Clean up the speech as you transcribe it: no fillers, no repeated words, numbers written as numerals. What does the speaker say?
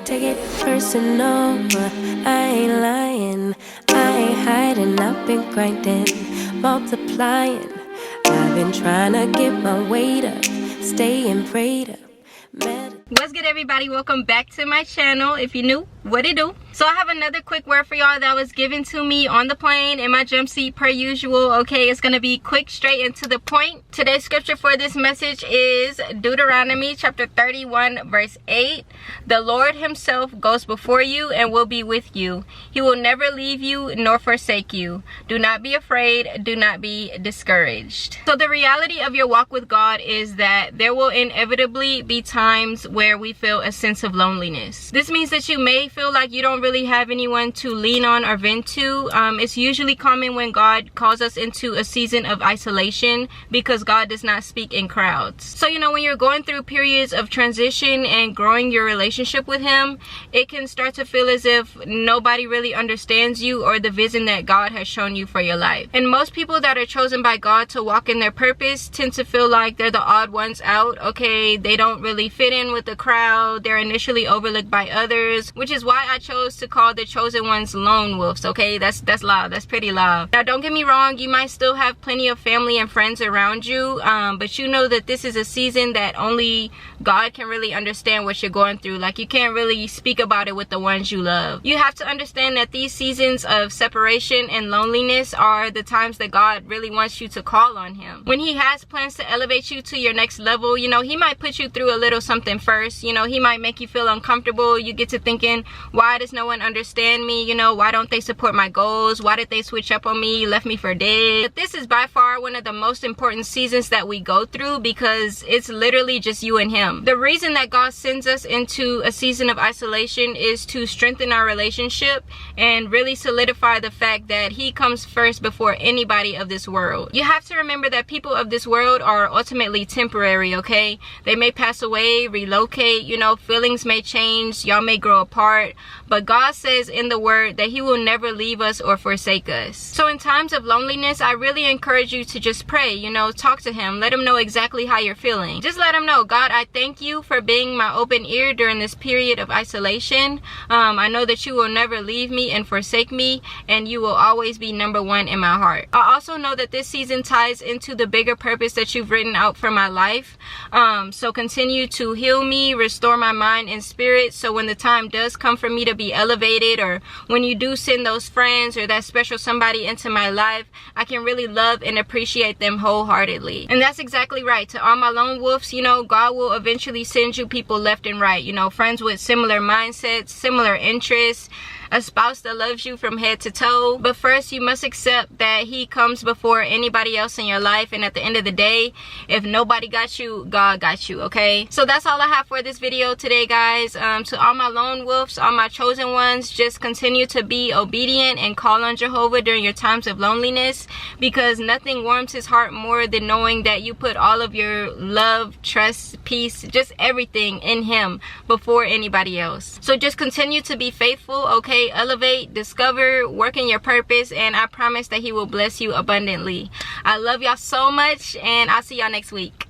Take it personal, but I ain't lying. I ain't hiding, I've been grinding, multiplying. I've been trying to get my weight up, staying prayed up. What's good, everybody? Welcome back to my channel. If you're new, what it do? So I have another quick word for y'all that was given to me on the plane in my jump seat per usual. Okay, it's gonna be quick, straight, and to the point. Today's scripture for this message is Deuteronomy chapter 31 verse 8. The Lord himself goes before you and will be with you. He will never leave you nor forsake you. Do not be afraid, do not be discouraged. So the reality of your walk with God is that there will inevitably be times where we feel a sense of loneliness. This means that you may feel like you don't really have anyone to lean on or vent to. It's usually common when God calls us into a season of isolation because God does not speak in crowds. So when you're going through periods of transition and growing your relationship with him, it can start to feel as if nobody really understands you or the vision that God has shown you for your life. And most people that are chosen by God to walk in their purpose tend to feel like they're the odd ones out. Okay, they don't really fit in with the crowd. They're initially overlooked by others, which is why I chose to call the chosen ones lone wolves. Okay, that's loud. That's pretty loud. Now, don't get me wrong, you might still have plenty of family and friends around you, but you know that this is a season that only God can really understand what you're going through. Like, you can't really speak about it with the ones you love. You have to understand that these seasons of separation and loneliness are the times that God really wants you to call on him. When he has plans to elevate you to your next level, he might put you through a little something first. He might make you feel uncomfortable. You get to thinking, why does no one understand me? Why don't they support my goals? Why did they switch up on me, left me for dead? But this is by far one of the most important seasons that we go through because it's literally just you and him. The reason that God sends us into a season of isolation is to strengthen our relationship and really solidify the fact that he comes first before anybody of this world. You have to remember that people of this world are ultimately temporary, okay? They may pass away, relocate, feelings may change, y'all may grow apart, but God says in the word that he will never leave us or forsake us. So in times of loneliness, I really encourage you to just pray, talk to him, let him know exactly how you're feeling. Just let him know, God, I thank you for being my open ear during this period of isolation. I know that you will never leave me and forsake me, and you will always be number one in my heart. I also know that this season ties into the bigger purpose that you've written out for my life. So continue to heal me, restore my mind and spirit, so when the time does come for me to be elevated, or when you do send those friends or that special somebody into my life, I can really love and appreciate them wholeheartedly. And that's exactly right. To all my lone wolves, God will eventually send you people left and right, friends with similar mindsets, similar interests, a spouse that loves you from head to toe. But first, you must accept that he comes before anybody else in your life, and at the end of the day, if nobody got you, God got you, okay? So that's all I have for this video today, guys. To all my lone wolves, all my chosen ones, just continue to be obedient and call on Jehovah during your times of loneliness, because nothing warms his heart more than knowing that you put all of your love, trust, peace, just everything in him before anybody else. So just continue to be faithful, okay? Elevate, discover, work in your purpose, and I promise that he will bless you abundantly. I love y'all so much, and I'll see y'all next week.